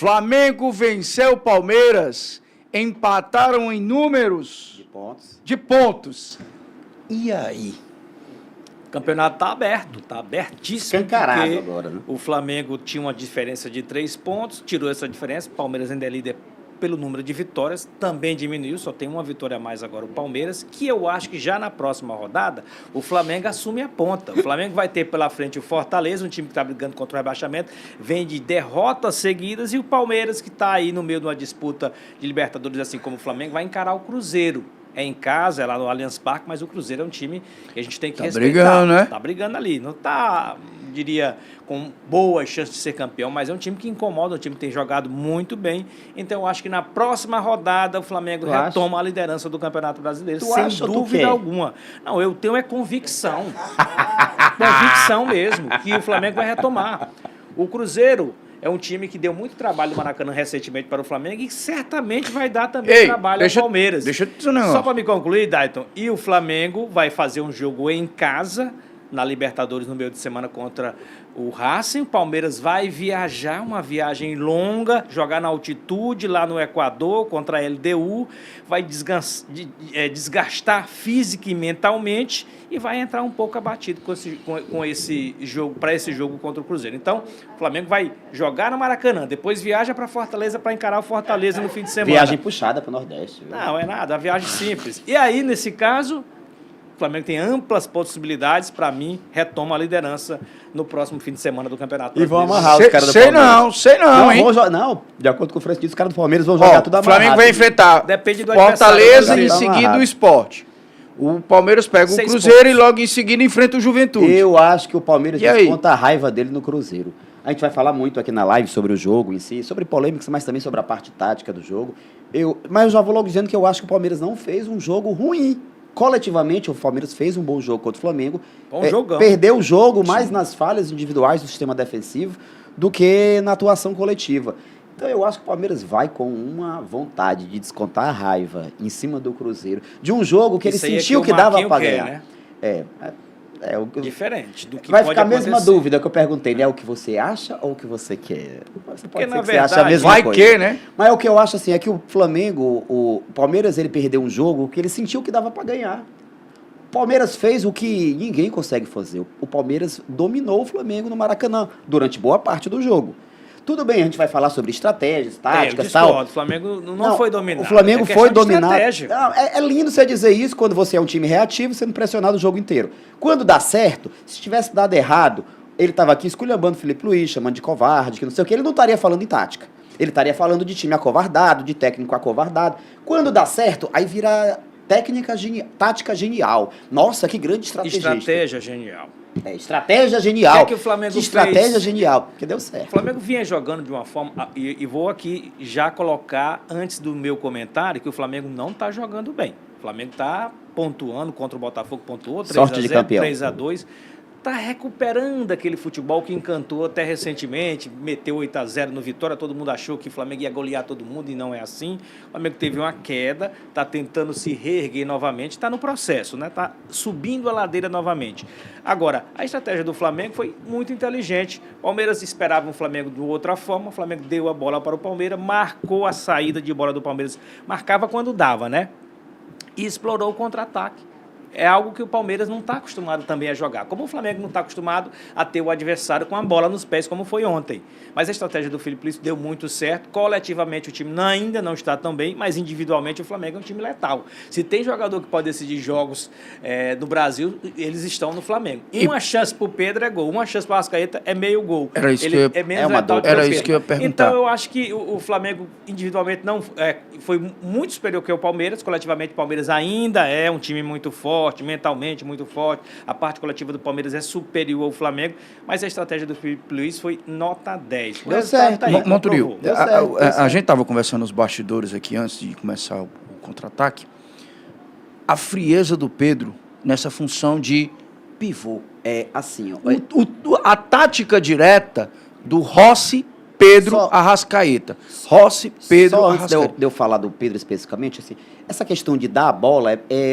Flamengo venceu o Palmeiras, empataram em números de pontos. E aí? O campeonato está aberto, está abertíssimo. Escancarado agora, né? O Flamengo tinha uma diferença de 3 pontos, tirou essa diferença, o Palmeiras ainda é líder pelo número de vitórias, também diminuiu, só tem uma vitória a mais agora o Palmeiras, que eu acho que já na próxima rodada o Flamengo assume a ponta. O Flamengo vai ter pela frente o Fortaleza, um time que está brigando contra o rebaixamento, vem de derrotas seguidas, e o Palmeiras, que está aí no meio de uma disputa de Libertadores, assim como o Flamengo, vai encarar o Cruzeiro. É em casa, é lá no Allianz Parque, mas o Cruzeiro é um time que a gente tem que respeitar. Brigando, né? Tá brigando ali. Não tá, diria, com boas chances de ser campeão, mas é um time que incomoda, um time que tem jogado muito bem. Então, eu acho que na próxima rodada o Flamengo retoma a liderança do Campeonato Brasileiro, sem dúvida alguma. Não, eu tenho convicção. Convicção mesmo, que o Flamengo vai retomar. O Cruzeiro é um time que deu muito trabalho no Maracanã recentemente para o Flamengo e certamente vai dar também trabalho ao Palmeiras. Deixa eu te dizer um negócio. Só para me concluir, Dayton, e o Flamengo vai fazer um jogo em casa, na Libertadores, no meio de semana, contra o Racing. O Palmeiras vai viajar, uma viagem longa, jogar na altitude lá no Equador contra a LDU, vai desgastar física e mentalmente e vai entrar um pouco abatido com esse jogo, para esse jogo contra o Cruzeiro. Então, o Flamengo vai jogar no Maracanã, depois viaja para Fortaleza para encarar o Fortaleza no fim de semana. Viagem puxada para o Nordeste. Viu? Não, é nada, uma viagem simples. E aí, nesse caso, o Flamengo tem amplas possibilidades, para mim, retoma a liderança no próximo fim de semana do Campeonato Brasileiro. E vão Brasileiro. amarrar os caras do Palmeiras. Sei não, hein? Não, de acordo com o Francisco, os caras do Palmeiras vão jogar tudo O amarrado. Flamengo vai enfrentar Depende do Fortaleza adversário, e em tá seguida amarrado. o Sport. O Palmeiras pega o 6 Cruzeiro pontos. e logo em seguida enfrenta o Juventude. Eu acho que o Palmeiras E aí? desconta a raiva dele no Cruzeiro. A gente vai falar muito aqui na live sobre o jogo em si, sobre polêmicas, mas também sobre a parte tática do jogo. Mas eu já vou logo dizendo que eu acho que o Palmeiras não fez um jogo ruim. Coletivamente, o Palmeiras fez um bom jogo contra o Flamengo. Bom jogão. Perdeu o jogo mais nas falhas individuais do sistema defensivo do que na atuação coletiva. Então eu acho que o Palmeiras vai com uma vontade de descontar a raiva em cima do Cruzeiro, de um jogo que ele Isso aí sentiu o que dava Marquinhos para quer, ganhar. né? Diferente do que Vai pode ficar a mesma acontecer. dúvida que eu perguntei, né? É o que você acha ou o que você quer? Você pode na ser que você verdade, ache a mesma vai coisa. que, né? Mas o que eu acho assim é que o Flamengo, o Palmeiras, ele perdeu um jogo que ele sentiu que dava para ganhar. O Palmeiras fez o que ninguém consegue fazer. O Palmeiras dominou o Flamengo no Maracanã durante boa parte do jogo. Tudo bem, a gente vai falar sobre estratégias, táticas e tal. O Flamengo não foi dominado. O Flamengo é foi questão de dominado. estratégia. Não, é lindo você dizer isso quando você é um time reativo, sendo pressionado o jogo inteiro. Quando dá certo, se tivesse dado errado, ele estava aqui esculhambando o Felipe Luiz, chamando de covarde, que não sei o que, ele não estaria falando em tática. Ele estaria falando de time acovardado, de técnico acovardado. Quando dá certo, aí vira tática genial. Nossa, que grande estrategista. Estratégia genial. Estratégia genial. O que é que o Flamengo fez? Estratégia genial, porque deu certo. O Flamengo vinha jogando de uma forma, e vou aqui já colocar, antes do meu comentário, que o Flamengo não está jogando bem. O Flamengo está pontuando contra o Botafogo, pontuou, 3-0, 3-2. Está recuperando aquele futebol que encantou até recentemente, meteu 8-0 no Vitória, todo mundo achou que o Flamengo ia golear todo mundo e não é assim. O Flamengo teve uma queda, está tentando se reerguer novamente, está no processo, né? Está subindo a ladeira novamente. Agora, a estratégia do Flamengo foi muito inteligente. O Palmeiras esperava o Flamengo de outra forma, o Flamengo deu a bola para o Palmeiras, marcou a saída de bola do Palmeiras, marcava quando dava, né? E explorou o contra-ataque. É algo que o Palmeiras não está acostumado também a jogar. Como o Flamengo não está acostumado a ter o adversário com a bola nos pés, como foi ontem. Mas a estratégia do Felipe Luiz deu muito certo. Coletivamente o time ainda não está tão bem, mas individualmente o Flamengo é um time letal. Se tem jogador que pode decidir jogos no Brasil, eles estão no Flamengo. Uma chance para o Pedro é gol, uma chance para o Arrascaeta é meio gol. Era isso Ele que eu, é menos letal que o era Pedro. isso que eu ia perguntar. Então eu acho que o Flamengo individualmente não foi muito superior que o Palmeiras. Coletivamente o Palmeiras ainda é um time muito forte, mentalmente muito forte. A parte coletiva do Palmeiras é superior ao Flamengo, mas a estratégia do Felipe Luiz foi nota 10. Deu certo. Tá aí, Monturio, Deu certo. a gente estava conversando nos bastidores aqui antes de começar o contra-ataque. A frieza do Pedro nessa função de pivô. É assim, ó. A tática direta do Rossi, Pedro, Arrascaeta. Rossi, Pedro, Só antes Arrascaeta. de eu falar do Pedro especificamente, assim, essa questão de dar a bola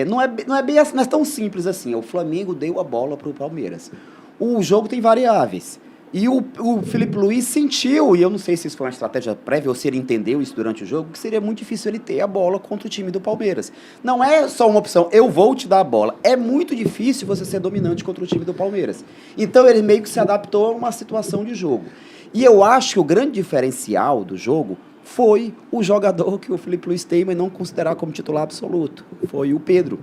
não é bem assim, não é tão simples assim. O Flamengo deu a bola para o Palmeiras. O jogo tem variáveis. E o Felipe Luiz sentiu, e eu não sei se isso foi uma estratégia prévia ou se ele entendeu isso durante o jogo, que seria muito difícil ele ter a bola contra o time do Palmeiras. Não é só uma opção, eu vou te dar a bola. É muito difícil você ser dominante contra o time do Palmeiras. Então ele meio que se adaptou a uma situação de jogo. E eu acho que o grande diferencial do jogo foi o jogador que o Felipe Luiz teima e não considerar como titular absoluto. Foi o Pedro.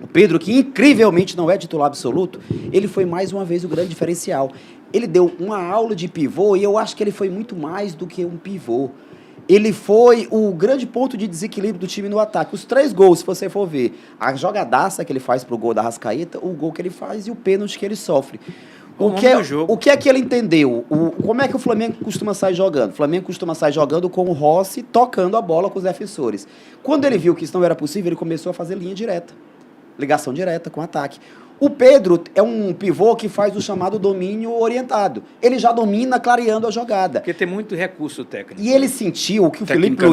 O Pedro, que incrivelmente não é titular absoluto, ele foi mais uma vez o grande diferencial. Ele deu uma aula de pivô e eu acho que ele foi muito mais do que um pivô. Ele foi o grande ponto de desequilíbrio do time no ataque. Os 3 gols, se você for ver, a jogadaça que ele faz pro gol da Arrascaeta, o gol que ele faz e o pênalti que ele sofre. O que é que ele entendeu? Como é que o Flamengo costuma sair jogando? O Flamengo costuma sair jogando com o Rossi tocando a bola com os defensores. Quando ele viu que isso não era possível, ele começou a fazer linha direta. Ligação direta com ataque. O Pedro é um pivô que faz o chamado domínio orientado. Ele já domina clareando a jogada. Porque tem muito recurso técnico. E ele sentiu, o que o Felipe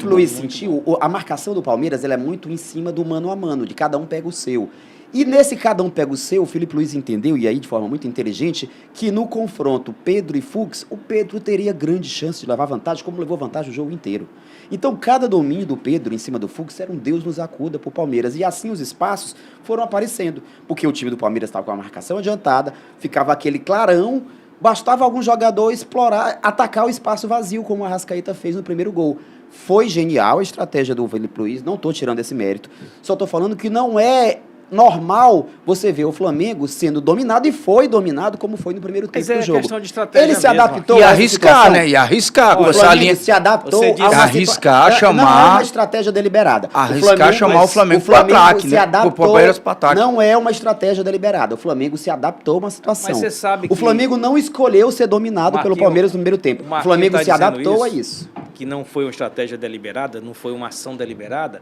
Luiz sentiu, a marcação do Palmeiras ela é muito em cima do mano a mano, de cada um pega o seu. E nesse cada um pega o seu, o Felipe Luiz entendeu, e aí de forma muito inteligente, que no confronto Pedro e Fux, o Pedro teria grande chance de levar vantagem, como levou vantagem o jogo inteiro. Então, cada domínio do Pedro em cima do Fux era um Deus nos acuda para o Palmeiras. E assim os espaços foram aparecendo, porque o time do Palmeiras estava com a marcação adiantada, ficava aquele clarão, bastava algum jogador explorar, atacar o espaço vazio, como a Arrascaeta fez no primeiro gol. Foi genial a estratégia do Felipe Luiz, não estou tirando esse mérito, só estou falando que não é normal você ver o Flamengo sendo dominado e foi dominado como foi no primeiro tempo do jogo. Questão de estratégia ele se mesmo. adaptou e arriscar, né? E arriscar. O Flamengo se adaptou a arriscar, chamar... Não é uma estratégia deliberada. Arriscar, chamar o Flamengo para ataque, se adaptou, o Palmeiras para ataque. Não é uma estratégia deliberada. O Flamengo se adaptou a uma situação. Mas você sabe que... O Flamengo não escolheu ser dominado pelo Palmeiras no primeiro tempo. O Flamengo se adaptou a isso. Que não foi uma estratégia deliberada, não foi uma ação deliberada,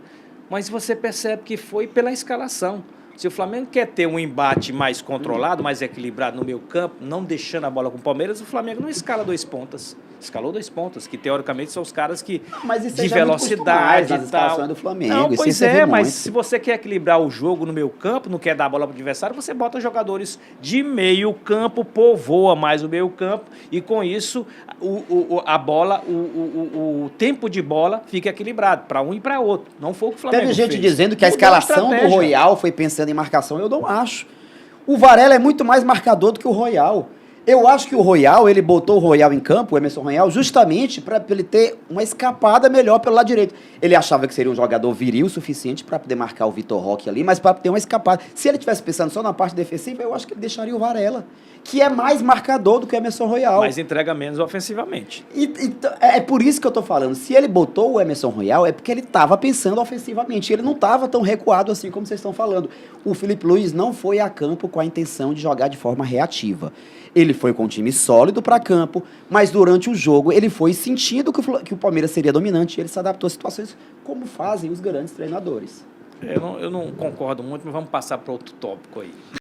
mas você percebe que foi pela escalação. Se o Flamengo quer ter um embate mais controlado, mais equilibrado no meio campo, não deixando a bola com o Palmeiras, o Flamengo não escala 2 pontas. Escalou 2 pontas, que teoricamente são os caras que mas isso de velocidade e tal. Do Flamengo. Não, pois é, mas se você quer equilibrar o jogo no meio campo, não quer dar a bola para o adversário, você bota jogadores de meio campo, povoa mais o meio campo e com isso a bola, o tempo de bola fica equilibrado para um e para outro. Não foi o que o Flamengo fez. Teve gente dizendo que a Mudou escalação do Royal foi pensando em marcação. Eu não acho. O Varela é muito mais marcador do que o Royal. Eu acho que o Royal, ele botou o Royal em campo, o Emerson Royal, justamente para ele ter uma escapada melhor pelo lado direito. Ele achava que seria um jogador viril o suficiente para poder marcar o Vitor Roque ali, mas para ter uma escapada. Se ele tivesse pensando só na parte defensiva, eu acho que ele deixaria o Varela, que é mais marcador do que o Emerson Royal. Mas entrega menos ofensivamente. É por isso que eu tô falando. Se ele botou o Emerson Royal, é porque ele estava pensando ofensivamente. Ele não estava tão recuado assim como vocês estão falando. O Felipe Luiz não foi a campo com a intenção de jogar de forma reativa. Ele foi com um time sólido para campo, mas durante o jogo ele foi sentindo que o Palmeiras seria dominante e ele se adaptou a situações como fazem os grandes treinadores. Eu não concordo muito, mas vamos passar para outro tópico aí.